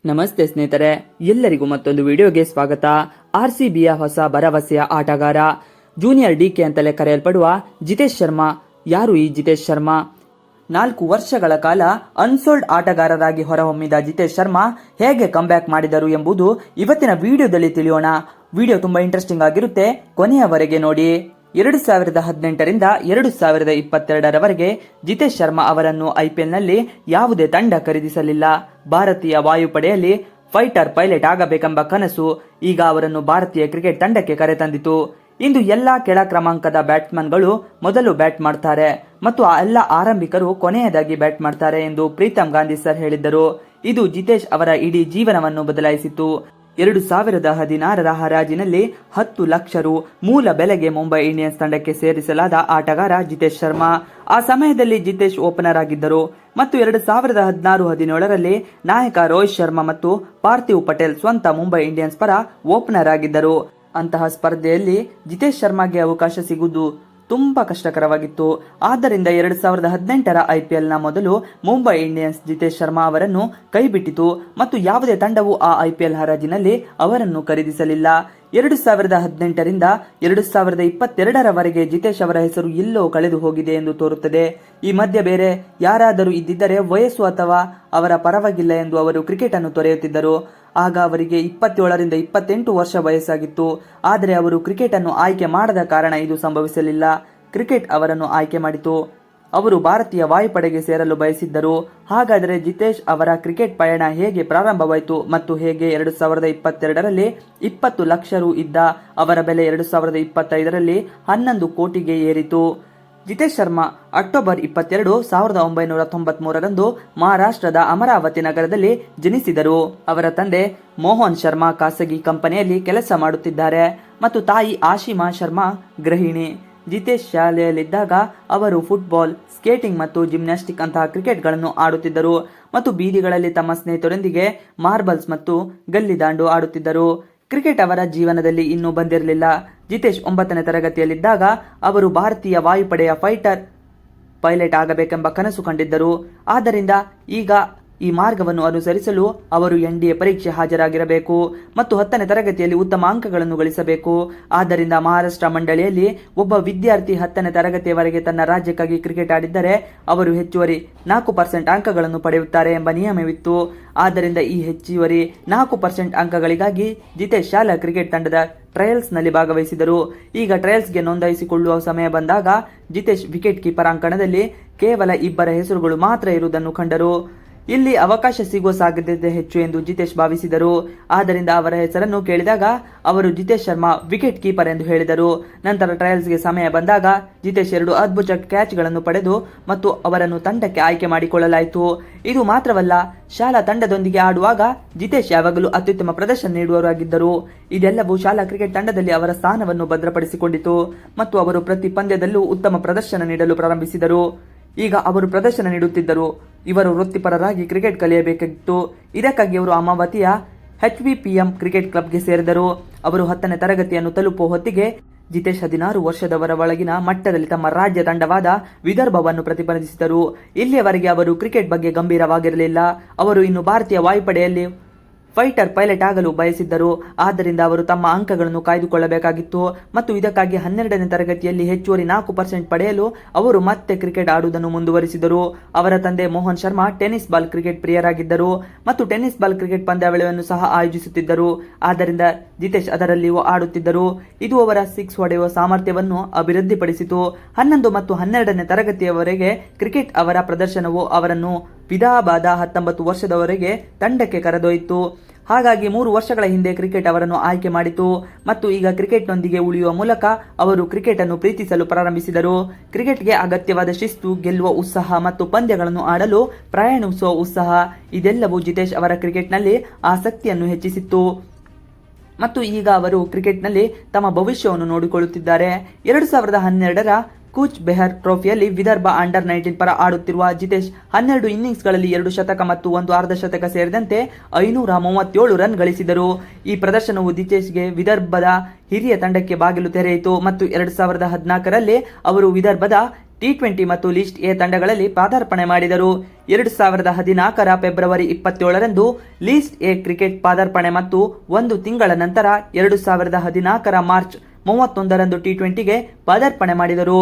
ನಮಸ್ತೆ ಸ್ನೇಹಿತರೆ, ಎಲ್ಲರಿಗೂ ಮತ್ತೊಂದು ವಿಡಿಯೋಗೆ ಸ್ವಾಗತ. ಆರ್ಸಿಬಿಯ ಹೊಸ ಭರವಸೆಯ ಆಟಗಾರ ಜೂನಿಯರ್ ಡಿಕೆ ಅಂತಲೇ ಕರೆಯಲ್ಪಡುವ ಜಿತೇಶ್ ಶರ್ಮಾ. ಯಾರು ಈ ಜಿತೇಶ್ ಶರ್ಮಾ? 4 ವರ್ಷಗಳ ಕಾಲ ಅನ್ಸೋಲ್ಡ್ ಆಟಗಾರರಾಗಿ ಹೊರಹೊಮ್ಮಿದ ಜಿತೇಶ್ ಶರ್ಮಾ ಹೇಗೆ ಕಂಬ್ಯಾಕ್ ಮಾಡಿದರು ಎಂಬುದು ಇವತ್ತಿನ ವಿಡಿಯೋದಲ್ಲಿ ತಿಳಿಯೋಣ. ವಿಡಿಯೋ ತುಂಬಾ ಇಂಟ್ರೆಸ್ಟಿಂಗ್ ಆಗಿರುತ್ತೆ, ಕೊನೆಯವರೆಗೆ ನೋಡಿ. 2018ರಿಂದ 2022ರವರೆಗೆ ಜಿತೇಶ್ ಶರ್ಮಾ ಅವರನ್ನು ಐಪಿಎಲ್ನಲ್ಲಿ ಯಾವುದೇ ತಂಡ ಖರೀದಿಸಲಿಲ್ಲ. ಭಾರತೀಯ ವಾಯುಪಡೆಯಲ್ಲಿ ಫೈಟರ್ ಪೈಲಟ್ ಆಗಬೇಕೆಂಬ ಕನಸು ಈಗ ಅವರನ್ನು ಭಾರತೀಯ ಕ್ರಿಕೆಟ್ ತಂಡಕ್ಕೆ ಕರೆತಂದಿತು. ಇಂದು ಎಲ್ಲಾ ಕೆಳ ಕ್ರಮಾಂಕದ ಬ್ಯಾಟ್ಸ್ಮನ್ಗಳು ಮೊದಲು ಬ್ಯಾಟ್ ಮಾಡ್ತಾರೆ ಮತ್ತು ಆ ಎಲ್ಲ ಆರಂಭಿಕರು ಕೊನೆಯದಾಗಿ ಬ್ಯಾಟ್ ಮಾಡ್ತಾರೆ ಎಂದು ಪ್ರೀತಮ್ ಗಾಂಧಿ ಸರ್ ಹೇಳಿದ್ದರು. ಇದು ಜಿತೇಶ್ ಅವರ ಇಡೀ ಜೀವನವನ್ನು ಬದಲಾಯಿಸಿತು. 2016ರ ಹರಾಜಿನಲ್ಲಿ 10 ಲಕ್ಷ ರು ಮೂಲ ಬೆಲೆಗೆ ಮುಂಬೈ ಇಂಡಿಯನ್ಸ್ ತಂಡಕ್ಕೆ ಸೇರಿಸಲಾದ ಆಟಗಾರ ಜಿತೇಶ್ ಶರ್ಮಾ. ಆ ಸಮಯದಲ್ಲಿ ಜಿತೇಶ್ ಓಪನರ್ ಆಗಿದ್ದರು ಮತ್ತು 2016-17ರಲ್ಲಿ ನಾಯಕ ರೋಹಿತ್ ಶರ್ಮಾ ಮತ್ತು ಪಾರ್ಥಿವ್ ಪಟೇಲ್ ಸ್ವಂತ ಮುಂಬೈ ಇಂಡಿಯನ್ಸ್ ಪರ ಓಪನರ್ ಆಗಿದ್ದರು. ಅಂತಹ ಸ್ಪರ್ಧೆಯಲ್ಲಿ ಜಿತೇಶ್ ಶರ್ಮಾಗೆ ಅವಕಾಶ ಸಿಗುವುದು ತುಂಬಾ ಕಷ್ಟಕರವಾಗಿತ್ತು. ಆದ್ದರಿಂದ 2018ರ ಐಪಿಎಲ್ನ ಮೊದಲು ಮುಂಬೈ ಇಂಡಿಯನ್ಸ್ ಜಿತೇಶ್ ಶರ್ಮಾ ಅವರನ್ನು ಕೈಬಿಟ್ಟಿತು ಮತ್ತು ಯಾವುದೇ ತಂಡವು ಆ ಐಪಿಎಲ್ ಹರಾಜಿನಲ್ಲಿ ಅವರನ್ನು ಖರೀದಿಸಲಿಲ್ಲ. 2018ರಿಂದ 2022ರವರೆಗೆ ಜಿತೇಶ್ ಅವರ ಹೆಸರು ಎಲ್ಲೋ ಕಳೆದು ಹೋಗಿದೆ ಎಂದು ತೋರುತ್ತದೆ. ಈ ಮಧ್ಯೆ ಬೇರೆ ಯಾರಾದರೂ ಇದ್ದಿದ್ದರೆ ವಯಸ್ಸು ಅಥವಾ ಅವರ ಪರವಾಗಿಲ್ಲ ಎಂದು ಅವರು ಕ್ರಿಕೆಟ್ ಅನ್ನು ತೊರೆಯುತ್ತಿದ್ದರು. ಆಗ ಅವರಿಗೆ 27ರಿಂದ 28 ವರ್ಷ ವಯಸ್ಸಾಗಿತ್ತು. ಆದರೆ ಅವರು ಕ್ರಿಕೆಟ್ ಅನ್ನು ಆಯ್ಕೆ ಮಾಡದ ಕಾರಣ ಇದು ಸಂಭವಿಸಲಿಲ್ಲ. ಕ್ರಿಕೆಟ್ ಅವರನ್ನು ಆಯ್ಕೆ ಮಾಡಿತು. ಅವರು ಭಾರತೀಯ ವಾಯುಪಡೆಗೆ ಸೇರಲು ಬಯಸಿದ್ದರು. ಹಾಗಾದರೆ ಜಿತೇಶ್ ಅವರ ಕ್ರಿಕೆಟ್ ಪಯಣ ಹೇಗೆ ಪ್ರಾರಂಭವಾಯಿತು ಮತ್ತು ಹೇಗೆ 2022ರಲ್ಲಿ 20 ಲಕ್ಷ ರು ಇದ್ದ ಅವರ ಬೆಲೆ 2025ರಲ್ಲಿ 11 ಕೋಟಿಗೆ ಏರಿತು. ಜಿತೇಶ್ ಶರ್ಮಾ ಅಕ್ಟೋಬರ್ 22, 1993ರಂದು ಮಹಾರಾಷ್ಟ್ರದ ಅಮರಾವತಿ ನಗರದಲ್ಲಿ ಜನಿಸಿದರು. ಅವರ ತಂದೆ ಮೋಹನ್ ಶರ್ಮಾ ಖಾಸಗಿ ಕಂಪನಿಯಲ್ಲಿ ಕೆಲಸ ಮಾಡುತ್ತಿದ್ದಾರೆ ಮತ್ತು ತಾಯಿ ಆಶಿಮಾ ಶರ್ಮಾ ಗೃಹಿಣಿ. ಜಿತೇಶ್ ಶಾಲೆಯಲ್ಲಿದ್ದಾಗ ಅವರು ಫುಟ್ಬಾಲ್, ಸ್ಕೇಟಿಂಗ್ ಮತ್ತು ಜಿಮ್ನಾಸ್ಟಿಕ್ ಅಂತಹ ಕ್ರಿಕೆಟ್ಗಳನ್ನು ಆಡುತ್ತಿದ್ದರು ಮತ್ತು ಬೀದಿಗಳಲ್ಲಿ ತಮ್ಮ ಸ್ನೇಹಿತರೊಂದಿಗೆ ಮಾರ್ಬಲ್ಸ್ ಮತ್ತು ಗಲ್ಲಿದಾಂಡು ಆಡುತ್ತಿದ್ದರು. ಕ್ರಿಕೆಟ್ ಅವರ ಜೀವನದಲ್ಲಿ ಇನ್ನೂ ಬಂದಿರಲಿಲ್ಲ. ಜಿತೇಶ್ 9ನೇ ತರಗತಿಯಲ್ಲಿದ್ದಾಗ ಅವರು ಭಾರತೀಯ ವಾಯುಪಡೆಯ ಫೈಟರ್ ಪೈಲಟ್ ಆಗಬೇಕೆಂಬ ಕನಸು ಕಂಡಿದ್ದರು. ಆದ್ದರಿಂದ ಈಗ ಈ ಮಾರ್ಗವನ್ನು ಅನುಸರಿಸಲು ಅವರು NDA ಪರೀಕ್ಷೆ ಹಾಜರಾಗಿರಬೇಕು ಮತ್ತು 10ನೇ ತರಗತಿಯಲ್ಲಿ ಉತ್ತಮ ಅಂಕಗಳನ್ನು ಗಳಿಸಬೇಕು. ಆದ್ದರಿಂದ ಮಹಾರಾಷ್ಟ್ರ ಮಂಡಳಿಯಲ್ಲಿ ಒಬ್ಬ ವಿದ್ಯಾರ್ಥಿ 10ನೇ ತರಗತಿಯವರೆಗೆ ತನ್ನ ರಾಜ್ಯಕ್ಕಾಗಿ ಕ್ರಿಕೆಟ್ ಆಡಿದ್ದರೆ ಅವರು ಹೆಚ್ಚುವರಿ 4% ಅಂಕಗಳನ್ನು ಪಡೆಯುತ್ತಾರೆ ಎಂಬ ನಿಯಮವಿತ್ತು. ಆದ್ದರಿಂದ ಈ ಹೆಚ್ಚುವರಿ 4% ಅಂಕಗಳಿಗಾಗಿ ಜಿತೇಶ್ ಶಾಲಾ ಕ್ರಿಕೆಟ್ ತಂಡದ ಟ್ರಯಲ್ಸ್ನಲ್ಲಿ ಭಾಗವಹಿಸಿದರು. ಈಗ ಟ್ರಯಲ್ಸ್ಗೆ ನೋಂದಾಯಿಸಿಕೊಳ್ಳುವ ಸಮಯ ಬಂದಾಗ ಜಿತೇಶ್ ವಿಕೆಟ್ ಕೀಪರ್ ಅಂಕಣದಲ್ಲಿ ಕೇವಲ 2 ಹೆಸರುಗಳು ಮಾತ್ರ ಇರುವುದನ್ನು ಕಂಡರು. ಇಲ್ಲಿ ಅವಕಾಶ ಸಿಗುವ ಸಾಧ್ಯತೆ ಹೆಚ್ಚು ಎಂದು ಜಿತೇಶ್ ಭಾವಿಸಿದರು. ಆದ್ದರಿಂದ ಅವರ ಹೆಸರನ್ನು ಕೇಳಿದಾಗ ಅವರು ಜಿತೇಶ್ ಶರ್ಮಾ ವಿಕೆಟ್ ಕೀಪರ್ ಎಂದು ಹೇಳಿದರು. ನಂತರ ಟ್ರಯಲ್ಸ್ಗೆ ಸಮಯ ಬಂದಾಗ ಜಿತೇಶ್ 2 ಅದ್ಭುತ ಕ್ಯಾಚ್ಗಳನ್ನು ಪಡೆದು ಮತ್ತು ಅವರನ್ನು ತಂಡಕ್ಕೆ ಆಯ್ಕೆ ಮಾಡಿಕೊಳ್ಳಲಾಯಿತು. ಇದು ಮಾತ್ರವಲ್ಲ, ಶಾಲಾ ತಂಡದೊಂದಿಗೆ ಆಡುವಾಗ ಜಿತೇಶ್ ಯಾವಾಗಲೂ ಅತ್ಯುತ್ತಮ ಪ್ರದರ್ಶನ ನೀಡುವವರಾಗಿದ್ದರು. ಇದೆಲ್ಲವೂ ಶಾಲಾ ಕ್ರಿಕೆಟ್ ತಂಡದಲ್ಲಿ ಅವರ ಸ್ಥಾನವನ್ನು ಭದ್ರಪಡಿಸಿಕೊಂಡಿತು ಮತ್ತು ಅವರು ಪ್ರತಿ ಪಂದ್ಯದಲ್ಲೂ ಉತ್ತಮ ಪ್ರದರ್ಶನ ನೀಡಲು ಪ್ರಾರಂಭಿಸಿದರು. ಈಗ ಅವರು ಪ್ರದರ್ಶನ ನೀಡುತ್ತಿದ್ದರು. ಇವರು ವೃತ್ತಿಪರರಾಗಿ ಕ್ರಿಕೆಟ್ ಕಲಿಯಬೇಕಿತ್ತು. ಇದಕ್ಕಾಗಿ ಅವರು ಅಮಾವತಿಯ HVPM ಕ್ರಿಕೆಟ್ ಕ್ಲಬ್ಗೆ ಸೇರಿದರು. ಅವರು 10ನೇ ತರಗತಿಯನ್ನು ತಲುಪುವ ಹೊತ್ತಿಗೆ ಜಿತೇಶ್ 16 ವರ್ಷದವರ ಒಳಗಿನ ಮಟ್ಟದಲ್ಲಿ ತಮ್ಮ ರಾಜ್ಯ ತಂಡವಾದ ವಿದರ್ಭವನ್ನು ಪ್ರತಿನಿಧಿಸಿದರು. ಇಲ್ಲಿಯವರೆಗೆ ಅವರು ಕ್ರಿಕೆಟ್ ಬಗ್ಗೆ ಗಂಭೀರವಾಗಿರಲಿಲ್ಲ. ಅವರು ಇನ್ನು ಭಾರತೀಯ ವಾಯುಪಡೆಯಲ್ಲಿ ಫೈಟರ್ ಪೈಲಟ್ ಆಗಲು ಬಯಸಿದ್ದರು. ಆದ್ದರಿಂದ ಅವರು ತಮ್ಮ ಅಂಕಗಳನ್ನು ಕಾಯ್ದುಕೊಳ್ಳಬೇಕಾಗಿತ್ತು ಮತ್ತು ಇದಕ್ಕಾಗಿ 12ನೇ ತರಗತಿಯಲ್ಲಿ ಹೆಚ್ಚುವರಿ 4% ಪಡೆಯಲು ಅವರು ಮತ್ತೆ ಕ್ರಿಕೆಟ್ ಆಡುವುದನ್ನು ಮುಂದುವರಿಸಿದರು. ಅವರ ತಂದೆ Mohan Sharma tennis ball cricket ಪ್ರಿಯರಾಗಿದ್ದರು ಮತ್ತು ಟೆನ್ನಿಸ್ ಬಾಲ್ ಕ್ರಿಕೆಟ್ ಪಂದ್ಯಾವಳಿಯನ್ನು ಸಹ ಆಯೋಜಿಸುತ್ತಿದ್ದರು. ಆದ್ದರಿಂದ ಜಿತೇಶ್ ಅದರಲ್ಲಿಯೂ ಆಡುತ್ತಿದ್ದರು. ಇದು ಅವರ 6 ಹೊಡೆಯುವ ಸಾಮರ್ಥ್ಯವನ್ನು ಅಭಿವೃದ್ಧಿಪಡಿಸಿತು. 11 ಮತ್ತು 12ನೇ ತರಗತಿಯವರೆಗೆ ಕ್ರಿಕೆಟ್ ಅವರ ಪ್ರದರ್ಶನವು ಅವರನ್ನು ವಿಧಾಬಾದ 19 ವರ್ಷದವರೆಗೆ ತಂಡಕ್ಕೆ ಕರೆದೊಯ್ಯಿತು. ಹಾಗಾಗಿ 3 ವರ್ಷಗಳ ಹಿಂದೆ ಕ್ರಿಕೆಟ್ ಅವರನ್ನು ಆಯ್ಕೆ ಮಾಡಿತು ಮತ್ತು ಈಗ ಕ್ರಿಕೆಟ್ನೊಂದಿಗೆ ಉಳಿಯುವ ಮೂಲಕ ಅವರು ಕ್ರಿಕೆಟ್ ಅನ್ನು ಪ್ರೀತಿಸಲು ಪ್ರಾರಂಭಿಸಿದರು. ಕ್ರಿಕೆಟ್ಗೆ ಅಗತ್ಯವಾದ ಶಿಸ್ತು, ಗೆಲ್ಲುವ ಉತ್ಸಾಹ ಮತ್ತು ಪಂದ್ಯಗಳನ್ನು ಆಡಲು ಪ್ರಯಾಣಿಸುವ ಉತ್ಸಾಹ, ಇದೆಲ್ಲವೂ ಜಿತೇಶ್ ಅವರ ಕ್ರಿಕೆಟ್ನಲ್ಲಿ ಆಸಕ್ತಿಯನ್ನು ಹೆಚ್ಚಿಸಿತ್ತು ಮತ್ತು ಈಗ ಅವರು ಕ್ರಿಕೆಟ್ನಲ್ಲಿ ತಮ್ಮ ಭವಿಷ್ಯವನ್ನು ನೋಡಿಕೊಳ್ಳುತ್ತಿದ್ದಾರೆ. 2012ರ ಕೂಚ್ ಬೆಹರ್ ಟ್ರೋಫಿಯಲ್ಲಿ ವಿದರ್ಭ ಅಂಡರ್-19 ಪರ ಆಡುತ್ತಿರುವ ಜಿತೇಶ್ 12 ಇನ್ನಿಂಗ್ಸ್ಗಳಲ್ಲಿ 2 ಶತಕ ಮತ್ತು 1 ಅರ್ಧಶತಕ ಸೇರಿದಂತೆ 537 ರನ್ ಗಳಿಸಿದರು. ಈ ಪ್ರದರ್ಶನವು ಜಿತೇಶ್ಗೆ ವಿದರ್ಭದ ಹಿರಿಯ ತಂಡಕ್ಕೆ ಬಾಗಿಲು ತೆರೆಯಿತು ಮತ್ತು 2014ರಲ್ಲಿ ಅವರು ವಿದರ್ಭದ T20 ಮತ್ತು ಲಿಸ್ಟ್ ಎ ತಂಡಗಳಲ್ಲಿ ಪಾದಾರ್ಪಣೆ ಮಾಡಿದರು. 2014ರ ಫೆಬ್ರವರಿ 27ರಂದು ಲೀಸ್ಟ್ ಎ ಕ್ರಿಕೆಟ್ ಪಾದಾರ್ಪಣೆ ಮತ್ತು ಒಂದು ತಿಂಗಳ ನಂತರ 2014ರ ಮಾರ್ಚ್ 31ರಂದು ಟಿ20ಗೆ ಪಾದಾರ್ಪಣೆ ಮಾಡಿದರು.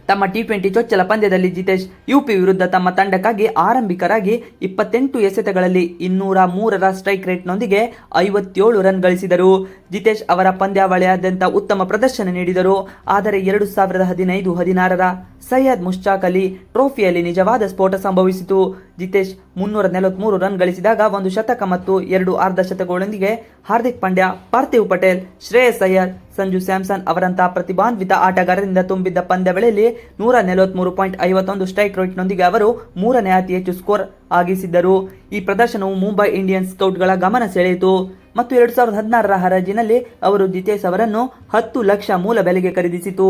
ತಮ್ಮ ಟಿ20 ಚೊಚ್ಚಲ ಪಂದ್ಯದಲ್ಲಿ ಜಿತೇಶ್ ಯುಪಿ ವಿರುದ್ಧ ತಮ್ಮ ತಂಡಕ್ಕಾಗಿ ಆರಂಭಿಕರಾಗಿ 28 ಎಸೆತಗಳಲ್ಲಿ 203ರ ಸ್ಟ್ರೈಕ್ ರೇಟ್ನೊಂದಿಗೆ 57 ರನ್ ಗಳಿಸಿದರು. ಜಿತೇಶ್ ಅವರ ಪಂದ್ಯಾವಳಿಯಾದ್ಯಂತ ಉತ್ತಮ ಪ್ರದರ್ಶನ ನೀಡಿದರು. ಆದರೆ 2015-16ರ ಸೈಯದ್ ಮುಷ್ತಾಕ್ ಅಲಿ ಟ್ರೋಫಿಯಲ್ಲಿ ನಿಜವಾದ ಸ್ಫೋಟ ಸಂಭವಿಸಿತು. ಜಿತೇಶ್ 343 ರನ್ ಗಳಿಸಿದಾಗ ಒಂದು ಶತಕ ಮತ್ತು 2 ಅರ್ಧ ಶತಕಗಳೊಂದಿಗೆ ಹಾರ್ದಿಕ್ ಪಾಂಡ್ಯ, ಪಾರ್ಥಿವ್ ಪಟೇಲ್, ಶ್ರೇಯಸ್ ಅಯ್ಯರ್, ಸಂಜು ಸ್ಯಾಮ್ಸನ್ ಅವರಂತಹ ಪ್ರತಿಭಾನ್ವಿತ ಆಟಗಾರರಿಂದ ತುಂಬಿದ್ದ ಪಂದ್ಯಾವಳಿಯಲ್ಲಿ 143.51 ಸ್ಟ್ರೈಕ್ ರೇಟ್ನೊಂದಿಗೆ ಅವರು ಮೂರನೇ ಅತಿ ಹೆಚ್ಚು ಸ್ಕೋರ್ ಆಗಿಸಿದ್ದರು. ಈ ಪ್ರದರ್ಶನವು ಮುಂಬೈ ಇಂಡಿಯನ್ಸ್ ಸ್ಕೌಟ್ಗಳ ಗಮನ ಸೆಳೆಯಿತು ಮತ್ತು 2016ರ ಹರಾಜಿನಲ್ಲಿ ಅವರು ಜಿತೇಶ್ ಅವರನ್ನು 10 ಲಕ್ಷ ಮೂಲ ಬೆಲೆಗೆ ಖರೀದಿಸಿತು.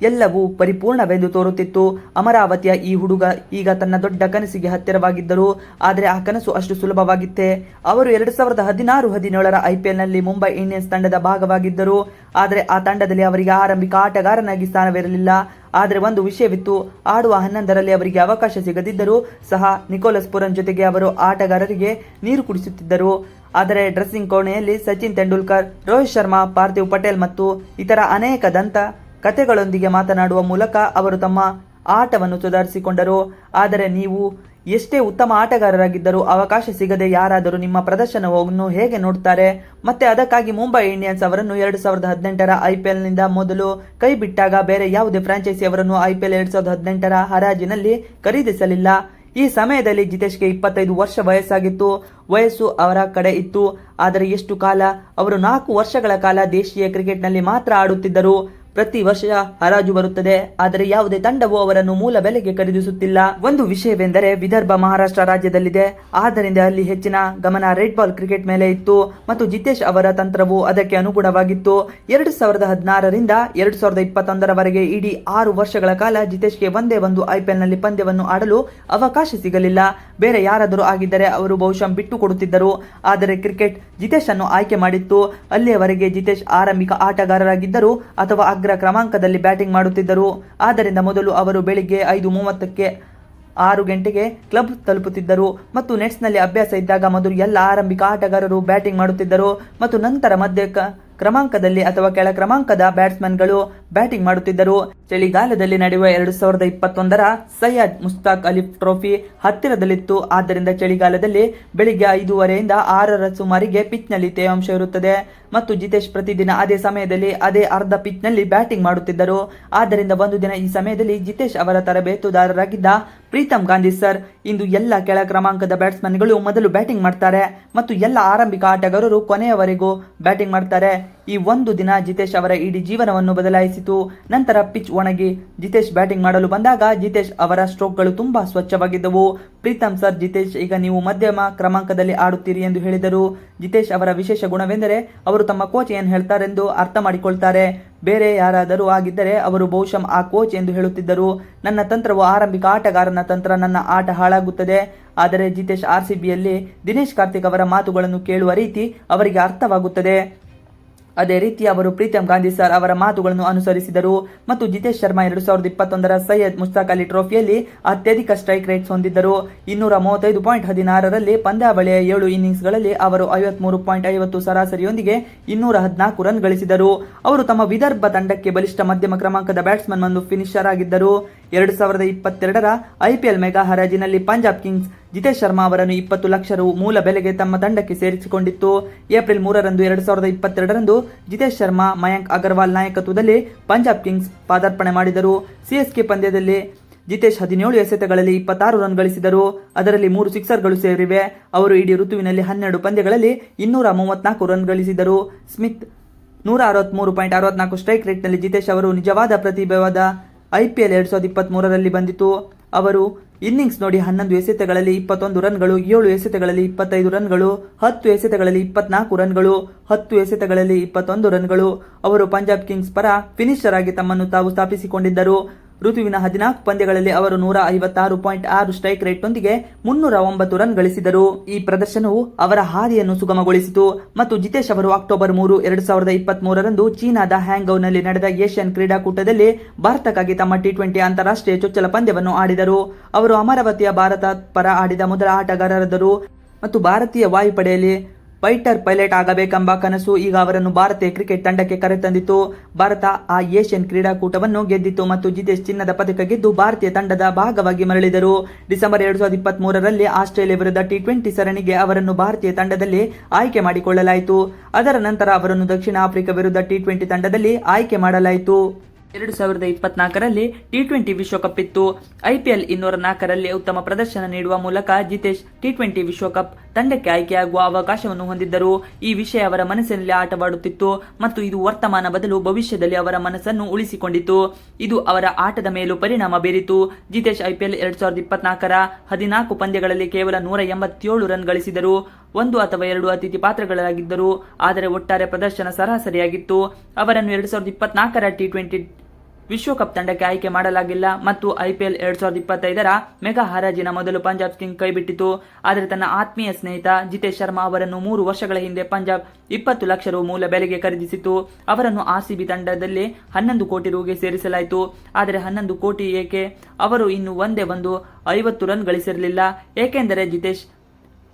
ಎಲ್ಲವೂ ಪರಿಪೂರ್ಣವೆಂದು ತೋರುತ್ತಿತ್ತು. ಅಮರಾವತಿಯ ಈ ಹುಡುಗ ಈಗ ತನ್ನ ದೊಡ್ಡ ಕನಸಿಗೆ ಹತ್ತಿರವಾಗಿದ್ದರು. ಆದರೆ ಆ ಕನಸು ಅಷ್ಟು ಸುಲಭವಾಗಿತ್ತೇ? ಅವರು 2016-17ರ IPLನಲ್ಲಿ ಮುಂಬೈ ಇಂಡಿಯನ್ಸ್ ತಂಡದ ಭಾಗವಾಗಿದ್ದರು. ಆದರೆ ಆ ತಂಡದಲ್ಲಿ ಅವರಿಗೆ ಆರಂಭಿಕ ಆಟಗಾರನಾಗಿ ಸ್ಥಾನವಿರಲಿಲ್ಲ. ಆದರೆ ಒಂದು ವಿಷಯವಿತ್ತು, ಆಡುವ 11ರಲ್ಲಿ ಅವರಿಗೆ ಅವಕಾಶ ಸಿಗದಿದ್ದರೂ ಸಹ ನಿಕೋಲಸ್ ಪುರನ್ ಜೊತೆಗೆ ಅವರು ಆಟಗಾರರಿಗೆ ನೀರು ಕುಡಿಸುತ್ತಿದ್ದರು. ಆದರೆ ಡ್ರೆಸ್ಸಿಂಗ್ ಕೋಣೆಯಲ್ಲಿ ಸಚಿನ್ ತೆಂಡೂಲ್ಕರ್, ರೋಹಿತ್ ಶರ್ಮಾ, ಪಾರ್ಥಿವ್ ಪಟೇಲ್ ಮತ್ತು ಇತರ ಅನೇಕ ದಂತ ಕಥೆಗಳೊಂದಿಗೆ ಮಾತನಾಡುವ ಮೂಲಕ ಅವರು ತಮ್ಮ ಆಟವನ್ನು ಸುಧಾರಿಸಿಕೊಂಡರು. ಆದರೆ ನೀವು ಎಷ್ಟೇ ಉತ್ತಮ ಆಟಗಾರರಾಗಿದ್ದರೂ ಅವಕಾಶ ಸಿಗದೆ ಯಾರಾದರೂ ನಿಮ್ಮ ಪ್ರದರ್ಶನವನ್ನು ಹೇಗೆ ನೋಡುತ್ತಾರೆ? ಮತ್ತೆ ಅದಕ್ಕಾಗಿ ಮುಂಬೈ ಇಂಡಿಯನ್ಸ್ ಅವರನ್ನು 2018ರ IPLನಿಂದ ಮೊದಲು ಕೈ ಬಿಟ್ಟಾಗ ಬೇರೆ ಯಾವುದೇ ಫ್ರಾಂಚೈಸಿ ಅವರನ್ನು IPL 2018ರ ಹರಾಜಿನಲ್ಲಿ ಖರೀದಿಸಲಿಲ್ಲ. ಈ ಸಮಯದಲ್ಲಿ ಜಿತೇಶ್ಗೆ 25 ವರ್ಷ ವಯಸ್ಸಾಗಿತ್ತು. ವಯಸ್ಸು ಅವರ ಕಡೆ ಇತ್ತು. ಆದರೆ ಎಷ್ಟು ಕಾಲ? ಅವರು 4 ವರ್ಷಗಳ ಕಾಲ ದೇಶೀಯ ಕ್ರಿಕೆಟ್ನಲ್ಲಿ ಮಾತ್ರ ಆಡುತ್ತಿದ್ದರು. ಪ್ರತಿ ವರ್ಷ ಹರಾಜು ಬರುತ್ತದೆ, ಆದರೆ ಯಾವುದೇ ತಂಡವು ಅವರನ್ನು ಮೂಲ ಬೆಲೆಗೆ ಖರೀದಿಸುತ್ತಿಲ್ಲ. ಒಂದು ವಿಷಯವೆಂದರೆ ವಿದರ್ಭ ಮಹಾರಾಷ್ಟ್ರ ರಾಜ್ಯದಲ್ಲಿದೆ. ಆದ್ದರಿಂದ ಅಲ್ಲಿ ಹೆಚ್ಚಿನ ಗಮನ ರೆಡ್ ಬಾಲ್ ಕ್ರಿಕೆಟ್ ಮೇಲೆ ಇತ್ತು ಮತ್ತು ಜಿತೇಶ್ ಅವರ ತಂತ್ರವು ಅದಕ್ಕೆ ಅನುಗುಣವಾಗಿತ್ತು. 2016ರಿಂದ 2021ರವರೆಗೆ ಇಡೀ 6 ವರ್ಷಗಳ ಕಾಲ ಜಿತೇಶ್ಗೆ ಒಂದೇ ಒಂದು IPLನಲ್ಲಿ ಪಂದ್ಯವನ್ನು ಆಡಲು ಅವಕಾಶ ಸಿಗಲಿಲ್ಲ. ಬೇರೆ ಯಾರಾದರೂ ಆಗಿದ್ದರೆ ಅವರು ಬಹುಶಃ ಬಿಟ್ಟು ಕೊಡುತ್ತಿದ್ದರು. ಆದರೆ ಕ್ರಿಕೆಟ್ ಜಿತೇಶ್ ಅನ್ನು ಆಯ್ಕೆ ಮಾಡಿತ್ತು. ಅಲ್ಲಿಯವರೆಗೆ ಜಿತೇಶ್ ಆರಂಭಿಕ ಆಟಗಾರರಾಗಿದ್ದರು ಅಥವಾ ಅಗ್ರ ಕ್ರಮಾಂಕದಲ್ಲಿ ಬ್ಯಾಟಿಂಗ್ ಮಾಡುತ್ತಿದ್ದರು. ಆದ್ದರಿಂದ ಮೊದಲು ಅವರು ಬೆಳಿಗ್ಗೆ 5:30ಕ್ಕೆ 6 ಗಂಟೆಗೆ ಕ್ಲಬ್ ತಲುಪುತ್ತಿದ್ದರು ಮತ್ತು ನೆಟ್ಸ್ನಲ್ಲಿ ಅಭ್ಯಾಸ ಇದ್ದಾಗ ಮೊದಲು ಎಲ್ಲ ಆರಂಭಿಕ ಆಟಗಾರರು ಬ್ಯಾಟಿಂಗ್ ಮಾಡುತ್ತಿದ್ದರು ಮತ್ತು ನಂತರ ಮಧ್ಯ ಕ್ರಮಾಂಕದಲ್ಲಿ ಅಥವಾ ಕೆಳ ಕ್ರಮಾಂಕದ ಬ್ಯಾಟ್ಸ್ಮನ್ಗಳು ಬ್ಯಾಟಿಂಗ್ ಮಾಡುತ್ತಿದ್ದರು. ಚಳಿಗಾಲದಲ್ಲಿ ನಡೆಯುವ 2021ರ ಸೈಯದ್ ಮುಷ್ತಾಕ್ ಅಲಿ ಟ್ರೋಫಿ ಹತ್ತಿರದಲ್ಲಿತ್ತು. ಆದ್ದರಿಂದ ಚಳಿಗಾಲದಲ್ಲಿ ಬೆಳಿಗ್ಗೆ 5:30ರಿಂದ 6ರ ಸುಮಾರಿಗೆ ಪಿಚ್ನಲ್ಲಿ ತೇವಾಂಶ ಇರುತ್ತದೆ ಮತ್ತು ಜಿತೇಶ್ ಪ್ರತಿದಿನ ಅದೇ ಸಮಯದಲ್ಲಿ ಅದೇ ಅರ್ಧ ಪಿಚ್ನಲ್ಲಿ ಬ್ಯಾಟಿಂಗ್ ಮಾಡುತ್ತಿದ್ದರು. ಆದ್ದರಿಂದ ಒಂದು ದಿನ ಈ ಸಮಯದಲ್ಲಿ ಜಿತೇಶ್ ಅವರ ತರಬೇತುದಾರರಾಗಿದ್ದ ಪ್ರೀತಮ್ ಗಾಂಧಿ ಸರ್, ಇಂದು ಎಲ್ಲ ಕೆಳ ಕ್ರಮಾಂಕದ ಬ್ಯಾಟ್ಸ್ಮನ್ಗಳು ಮೊದಲು ಬ್ಯಾಟಿಂಗ್ ಮಾಡ್ತಾರೆ ಮತ್ತು ಎಲ್ಲ ಆರಂಭಿಕ ಆಟಗಾರರು ಕೊನೆಯವರೆಗೂ ಬ್ಯಾಟಿಂಗ್ ಮಾಡ್ತಾರೆ. ಈ ಒಂದು ದಿನ ಜಿತೇಶ್ ಅವರ ಇಡೀ ಜೀವನವನ್ನು ಬದಲಾಯಿಸಿತು. ನಂತರ ಪಿಚ್ ಒಣಗಿ ಜಿತೇಶ್ ಬ್ಯಾಟಿಂಗ್ ಮಾಡಲು ಬಂದಾಗ ಜಿತೇಶ್ ಅವರ ಸ್ಟ್ರೋಕ್ಗಳು ತುಂಬಾ ಸ್ವಚ್ಛವಾಗಿದ್ದವು. ಪ್ರೀತಮ್ ಸರ್, ಜಿತೇಶ್, ಈಗ ನೀವು ಮಧ್ಯಮ ಕ್ರಮಾಂಕದಲ್ಲಿ ಆಡುತ್ತೀರಿ ಎಂದು ಹೇಳಿದರು. ಜಿತೇಶ್ ಅವರ ವಿಶೇಷ ಗುಣವೆಂದರೆ ಅವರು ತಮ್ಮ ಕೋಚ್ ಏನು ಹೇಳ್ತಾರೆಂದು ಅರ್ಥ ಮಾಡಿಕೊಳ್ತಾರೆ. ಬೇರೆ ಯಾರಾದರೂ ಆಗಿದ್ದರೆ ಅವರು ಬಹುಶಃ ಆ ಕೋಚ್ ಎಂದು ಹೇಳುತ್ತಿದ್ದರು. ನನ್ನ ತಂತ್ರವು ಆರಂಭಿಕ ಆಟಗಾರನ ತಂತ್ರ, ನನ್ನ ಆಟ ಹಾಳಾಗುತ್ತದೆ. ಆದರೆ ಜಿತೇಶ್ RCBಯಲ್ಲಿ ದಿನೇಶ್ ಕಾರ್ತಿಕ್ ಅವರ ಮಾತುಗಳನ್ನು ಕೇಳುವ ರೀತಿ ಅವರಿಗೆ ಅರ್ಥವಾಗುತ್ತದೆ. ಅದೇ ರೀತಿ ಅವರು ಪ್ರೀತಮ್ ಗಾಂಧಿ ಸರ್ ಅವರ ಮಾತುಗಳನ್ನು ಅನುಸರಿಸಿದರು ಮತ್ತು ಜಿತೇಶ್ ಶರ್ಮಾ 2021ರ ಸೈಯದ್ ಮುಷ್ತಾಕ್ ಅಲಿ ಟ್ರೋಫಿಯಲ್ಲಿ ಅತ್ಯಧಿಕ ಸ್ಟ್ರೈಕ್ ರೇಟ್ಸ್ ಹೊಂದಿದ್ದರು. 235.16ರಲ್ಲಿ ಪಂದ್ಯಾವಳಿಯ 7 ಇನ್ನಿಂಗ್ಸ್ಗಳಲ್ಲಿ ಅವರು 53.50 ಸರಾಸರಿಯೊಂದಿಗೆ 214 ರನ್ ಗಳಿಸಿದರು. ಅವರು ತಮ್ಮ ವಿದರ್ಭ ತಂಡಕ್ಕೆ ಬಲಿಷ್ಠ ಮಧ್ಯಮ ಕ್ರಮಾಂಕದ ಬ್ಯಾಟ್ಸ್ಮನ್ ಮತ್ತು ಫಿನಿಷರ್ ಆಗಿದ್ದರು. 2022ರ IPL ಮೆಗಾ ಹರಾಜಿನಲ್ಲಿ ಪಂಜಾಬ್ ಕಿಂಗ್ಸ್ ಜಿತೇಶ್ ಶರ್ಮಾ ಅವರನ್ನು 20 ಲಕ್ಷ ರು ಮೂಲ ಬೆಲೆಗೆ ತಮ್ಮ ತಂಡಕ್ಕೆ ಸೇರಿಸಿಕೊಂಡಿತ್ತು. ಏಪ್ರಿಲ್ 3ರಂದು 2022ರಂದು ಜಿತೇಶ್ ಶರ್ಮಾ, ಮಯಾಂಕ್ ಅಗರ್ವಾಲ್ ನಾಯಕತ್ವದಲ್ಲಿ ಪಂಜಾಬ್ ಕಿಂಗ್ಸ್ ಪಾದಾರ್ಪಣೆ ಮಾಡಿದರು. CSK ಪಂದ್ಯದಲ್ಲಿ ಜಿತೇಶ್ 17 ಎಸೆತಗಳಲ್ಲಿ 26 ರನ್ ಗಳಿಸಿದರು. ಅದರಲ್ಲಿ 3 ಸಿಕ್ಸರ್ಗಳು ಸೇರಿವೆ. ಅವರು ಇಡೀ ಋತುವಿನಲ್ಲಿ 12 ಪಂದ್ಯಗಳಲ್ಲಿ 234 ರನ್ ಗಳಿಸಿದರು. ಸ್ಮಿತ್ 163.64 ಸ್ಟ್ರೈಕ್ ರೇಟ್ನಲ್ಲಿ ಜಿತೇಶ್ ಅವರು ನಿಜವಾದ ಪ್ರತಿಭೆವಾದ IPL 2023ರಲ್ಲಿ ಬಂದಿತು. ಅವರು ಇನ್ನಿಂಗ್ಸ್ ನೋಡಿ 11 ಎಸೆತಗಳಲ್ಲಿ 21 ರನ್ಗಳು, 7 ಎಸೆತಗಳಲ್ಲಿ 25 ರನ್ಗಳು, 10 ಎಸೆತಗಳಲ್ಲಿ 24 ರನ್ಗಳು, 10 ಎಸೆತಗಳಲ್ಲಿ 21 ರನ್ಗಳು. ಅವರು ಪಂಜಾಬ್ ಕಿಂಗ್ಸ್ ಪರ ಫಿನಿಷರ್ ಆಗಿ ತಮ್ಮನ್ನು ತಾವು ಸ್ಥಾಪಿಸಿಕೊಂಡಿದ್ದರು. ಋತುವಿನ 14 ಪಂದ್ಯಗಳಲ್ಲಿ ಅವರು 156.6 ಸ್ಟ್ರೈಕ್ ರೇಟ್ನೊಂದಿಗೆ 309 ರನ್ ಗಳಿಸಿದರು. ಈ ಪ್ರದರ್ಶನವು ಅವರ ಹಾದಿಯನ್ನು ಸುಗಮಗೊಳಿಸಿತು ಮತ್ತು ಜಿತೇಶ್ ಅವರು ಅಕ್ಟೋಬರ್ 3, 2023ರಂದು ಚೀನಾದ ಹ್ಯಾಂಗ್ಝೌನಲ್ಲಿ ನಡೆದ ಏಷ್ಯನ್ ಕ್ರೀಡಾಕೂಟದಲ್ಲಿ ಭಾರತಕ್ಕಾಗಿ ತಮ್ಮ ಟಿ20 ಅಂತಾರಾಷ್ಟ್ರೀಯ ಚೊಚ್ಚಲ ಪಂದ್ಯವನ್ನು ಆಡಿದರು. ಅವರು ಅಮರಾವತಿಯ ಭಾರತ ಪರ ಆಡಿದ ಮೊದಲ ಆಟಗಾರರಾದರು ಮತ್ತು ಭಾರತೀಯ ವಾಯುಪಡೆಯಲ್ಲಿ ಫೈಟರ್ ಪೈಲಟ್ ಆಗಬೇಕೆಂಬ ಕನಸು ಈಗ ಅವರನ್ನು ಭಾರತೀಯ ಕ್ರಿಕೆಟ್ ತಂಡಕ್ಕೆ ಕರೆತಂದಿತು. ಭಾರತ ಆ ಏಷ್ಯನ್ ಕ್ರೀಡಾಕೂಟವನ್ನು ಗೆದ್ದಿತು ಮತ್ತು ಜಿತೇಶ್ ಚಿನ್ನದ ಪದಕ ಗೆದ್ದು ಭಾರತೀಯ ತಂಡದ ಭಾಗವಾಗಿ ಮರಳಿದರು. ಡಿಸೆಂಬರ್ 2023ರಲ್ಲಿ ಆಸ್ಟ್ರೇಲಿಯಾ ವಿರುದ್ಧ ಟಿ20 ಸರಣಿಗೆ ಅವರನ್ನು ಭಾರತೀಯ ತಂಡದಲ್ಲಿ ಆಯ್ಕೆ ಮಾಡಿಕೊಳ್ಳಲಾಯಿತು. ಅದರ ನಂತರ ಅವರನ್ನು ದಕ್ಷಿಣ ಆಫ್ರಿಕಾ ವಿರುದ್ಧ ಟಿ20 ತಂಡದಲ್ಲಿ ಆಯ್ಕೆ ಮಾಡಲಾಯಿತು. 2024ರಲ್ಲಿ ಟಿ20 ವಿಶ್ವಕಪ್ ಇತ್ತು. IPL 204ರಲ್ಲಿ ಉತ್ತಮ ಪ್ರದರ್ಶನ ನೀಡುವ ಮೂಲಕ ಜಿತೇಶ್ ಟಿ20 ವಿಶ್ವಕಪ್ ತಂಡಕ್ಕೆ ಆಯ್ಕೆಯಾಗುವ ಅವಕಾಶವನ್ನು ಹೊಂದಿದ್ದರು. ಈ ವಿಷಯ ಅವರ ಮನಸ್ಸಿನಲ್ಲಿ ಆಟವಾಡುತ್ತಿತ್ತು ಮತ್ತು ಇದು ವರ್ತಮಾನ ಬದಲು ಭವಿಷ್ಯದಲ್ಲಿ ಅವರ ಮನಸ್ಸನ್ನು ಉಳಿಸಿಕೊಂಡಿತು. ಇದು ಅವರ ಆಟದ ಮೇಲೂ ಪರಿಣಾಮ ಬೀರಿತು. ಜಿತೇಶ್ IPL 2024ರ 14 ಪಂದ್ಯಗಳಲ್ಲಿ ಕೇವಲ 187 ರನ್ ಗಳಿಸಿದರು. 1 ಅಥವಾ 2 ಅತಿಥಿ ಪಾತ್ರಗಳಾಗಿದ್ದರು, ಆದರೆ ಒಟ್ಟಾರೆ ಪ್ರದರ್ಶನ ಸರಾಸರಿಯಾಗಿತ್ತು. ಅವರನ್ನು 2024ರ ಟಿ20 ವಿಶ್ವಕಪ್ ತಂಡಕ್ಕೆ ಆಯ್ಕೆ ಮಾಡಲಾಗಿಲ್ಲ ಮತ್ತು IPL 2025ರ ಮೆಗಾ ಹರಾಜಿನ ಮೊದಲು ಪಂಜಾಬ್ ಕಿಂಗ್ ಕೈಬಿಟ್ಟಿತು. ಆದರೆ ತನ್ನ ಆತ್ಮೀಯ ಸ್ನೇಹಿತ ಜಿತೇಶ್ ಶರ್ಮಾ ಅವರನ್ನು 3 ವರ್ಷಗಳ ಹಿಂದೆ ಪಂಜಾಬ್ 20 ಲಕ್ಷ ರು ಮೂಲ ಬೆಲೆಗೆ ಖರೀದಿಸಿತು. ಅವರನ್ನು RCB ತಂಡದಲ್ಲಿ 11 ಕೋಟಿ ರುಗೆ ಸೇರಿಸಲಾಯಿತು. ಆದರೆ 11 ಕೋಟಿ ಏಕೆ? ಅವರು ಇನ್ನೂ ಒಂದೇ 50 ರನ್ ಗಳಿಸಿರಲಿಲ್ಲ, ಏಕೆಂದರೆ ಜಿತೇಶ್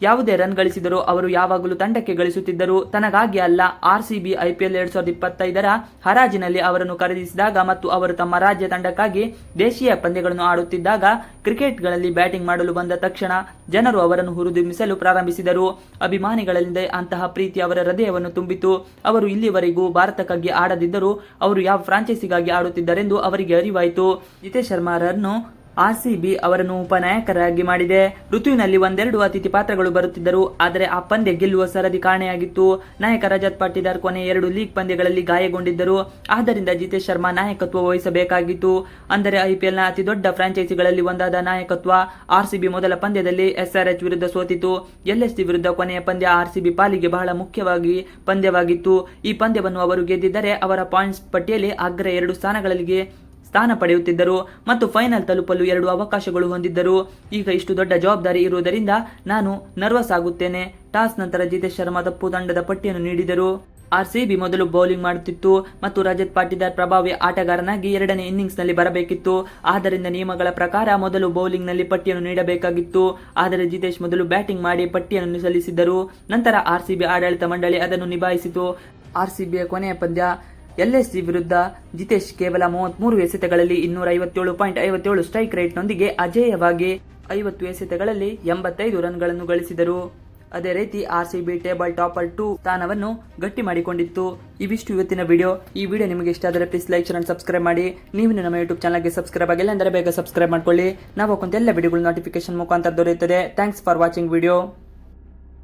ಯಾವುದೇ ರನ್ ಗಳಿಸಿದರೂ ಅವರು ಯಾವಾಗಲೂ ತಂಡಕ್ಕೆ ಗಳಿಸುತ್ತಿದ್ದರು, ತನಗಾಗಿ ಅಲ್ಲ. RCB IPL 2025ರ ಹರಾಜಿನಲ್ಲಿ ಅವರನ್ನು ಖರೀದಿಸಿದಾಗ ಮತ್ತು ಅವರು ತಮ್ಮ ರಾಜ್ಯ ತಂಡಕ್ಕಾಗಿ ದೇಶೀಯ ಪಂದ್ಯಗಳನ್ನು ಆಡುತ್ತಿದ್ದಾಗ ಕ್ರಿಕೆಟ್ಗಳಲ್ಲಿ ಬ್ಯಾಟಿಂಗ್ ಮಾಡಲು ಬಂದ ತಕ್ಷಣ ಜನರು ಅವರನ್ನು ಹುರಿದುಂಬಿಸಲು ಪ್ರಾರಂಭಿಸಿದರು. ಅಭಿಮಾನಿಗಳಿಂದ ಅಂತಹ ಪ್ರೀತಿ ಅವರ ಹೃದಯವನ್ನು ತುಂಬಿತು. ಅವರು ಇಲ್ಲಿವರೆಗೂ ಭಾರತಕ್ಕಾಗಿ ಆಡದಿದ್ದರೂ ಅವರು ಯಾವ ಫ್ರಾಂಚೈಸಿಗಾಗಿ ಆಡುತ್ತಿದ್ದರೆಂದು ಅವರಿಗೆ ಅರಿವಾಯಿತು. ಜಿತೇಶ್ ಶರ್ಮಾರನ್ನು RCB ಅವರನ್ನು ಉಪನಾಯಕರಾಗಿ ಮಾಡಿದೆ. ಋತುವಿನಲ್ಲಿ 1-2 ಅತಿಥಿ ಪಾತ್ರಗಳು ಬರುತ್ತಿದ್ದರು, ಆದರೆ ಆ ಪಂದ್ಯ ಗೆಲ್ಲುವ ಸರದಿ ಕಾಣೆಯಾಗಿತ್ತು. ನಾಯಕ ರಜತ್ ಪಾಟಿದಾರ್ ಕೊನೆ 2 ಲೀಗ್ ಪಂದ್ಯಗಳಲ್ಲಿ ಗಾಯಗೊಂಡಿದ್ದರು. ಆದ್ದರಿಂದ ಜಿತೇಶ್ ಶರ್ಮಾ ನಾಯಕತ್ವ ವಹಿಸಬೇಕಾಗಿತ್ತು. ಅಂದರೆ IPLನ ಅತಿ ದೊಡ್ಡ ಫ್ರಾಂಚೈಸಿಗಳಲ್ಲಿ ಒಂದಾದ ನಾಯಕತ್ವ. RCB ಮೊದಲ ಪಂದ್ಯದಲ್ಲಿ SRH ವಿರುದ್ಧ ಸೋತಿತು. LSG ವಿರುದ್ಧ ಕೊನೆಯ ಪಂದ್ಯ RCB ಪಾಲಿಗೆ ಬಹಳ ಮುಖ್ಯವಾಗಿ ಪಂದ್ಯವಾಗಿತ್ತು. ಈ ಪಂದ್ಯವನ್ನು ಅವರು ಗೆದ್ದಿದ್ದರೆ ಅವರ ಪಾಯಿಂಟ್ಸ್ ಪಟ್ಟಿಯಲ್ಲಿ ಅಗ್ರ 2 ಸ್ಥಾನಗಳಿಗೆ ಸ್ಥಾನ ಪಡೆಯುತ್ತಿದ್ದರು ಮತ್ತು ಫೈನಲ್ ತಲುಪಲು 2 ಅವಕಾಶಗಳು ಹೊಂದಿದ್ದರು. ಈಗ ಇಷ್ಟು ದೊಡ್ಡ ಜವಾಬ್ದಾರಿ ಇರುವುದರಿಂದ ನಾನು ನರ್ವಸ್ ಆಗುತ್ತೇನೆ. ಟಾಸ್ ನಂತರ ಜಿತೇಶ್ ಶರ್ಮಾ ತಪ್ಪು ತಂಡದ ಪಟ್ಟಿಯನ್ನು ನೀಡಿದರು. RCB ಮೊದಲು ಬೌಲಿಂಗ್ ಮಾಡುತ್ತಿತ್ತು ಮತ್ತು ರಜತ್ ಪಾಟಿದಾರ್ ಪ್ರಭಾವಿ ಆಟಗಾರನಾಗಿ 2ನೇ ಇನ್ನಿಂಗ್ಸ್ನಲ್ಲಿ ಬರಬೇಕಿತ್ತು. ಆದ್ದರಿಂದ ನಿಯಮಗಳ ಪ್ರಕಾರ ಮೊದಲು ಬೌಲಿಂಗ್ನಲ್ಲಿ ಪಟ್ಟಿಯನ್ನು ನೀಡಬೇಕಾಗಿತ್ತು. ಆದರೆ ಜಿತೇಶ್ ಮೊದಲು ಬ್ಯಾಟಿಂಗ್ ಮಾಡಿ ಪಟ್ಟಿಯನ್ನು ಸಲ್ಲಿಸಿದ್ದರು. ನಂತರ RCB ಆಡಳಿತ ಮಂಡಳಿ ಅದನ್ನು ನಿಭಾಯಿಸಿತು. RCBಯ ಕೊನೆಯ ಪಂದ್ಯ LSG ವಿರುದ್ಧ ಜಿತೇಶ್ ಕೇವಲ 33 ಎಸೆತಗಳಲ್ಲಿ 257.57 ಸ್ಟ್ರೈಕ್ ರೇಟ್ನೊಂದಿಗೆ ಅಜೇಯವಾಗಿ 50 ಎಸೆತಗಳಲ್ಲಿ 85 ರನ್ಗಳನ್ನು ಗಳಿಸಿದರು. ಅದೇ ರೀತಿ RCB ಟೇಬಲ್ ಟಾಪರ್ 2 ಸ್ಥಾನವನ್ನು ಗಟ್ಟಿ ಮಾಡಿಕೊಂಡಿತ್ತು. ಇವಿಷ್ಟು ಇವತ್ತಿನ ವಿಡಿಯೋ. ಈ ವಿಡಿಯೋ ನಿಮಗೆ ಇಷ್ಟ ಆದರೆ please like, share and subscribe ಮಾಡಿ. ನೀವು ನಮ್ಮ ಯೂಟ್ಯೂಬ್ ಚಾನಲ್ಗೆ ಸಬ್ಸ್ಕ್ರೈಬ್ ಆಗಿಲ್ಲ ಅಂದರೆ ಬೇಗ ಸಬ್ಸ್ಕ್ರೈಬ್ ಮಾಡ್ಕೊಳ್ಳಿ. ನಾವು ಹಾಕುವಂತ ಎಲ್ಲ ವಿಡಿಯೋಗಳು ನೋಟಿಫಿಕೇಶನ್ ಮುಖಾಂತರ ದೊರೆಯುತ್ತದೆ. Thanks for watching video.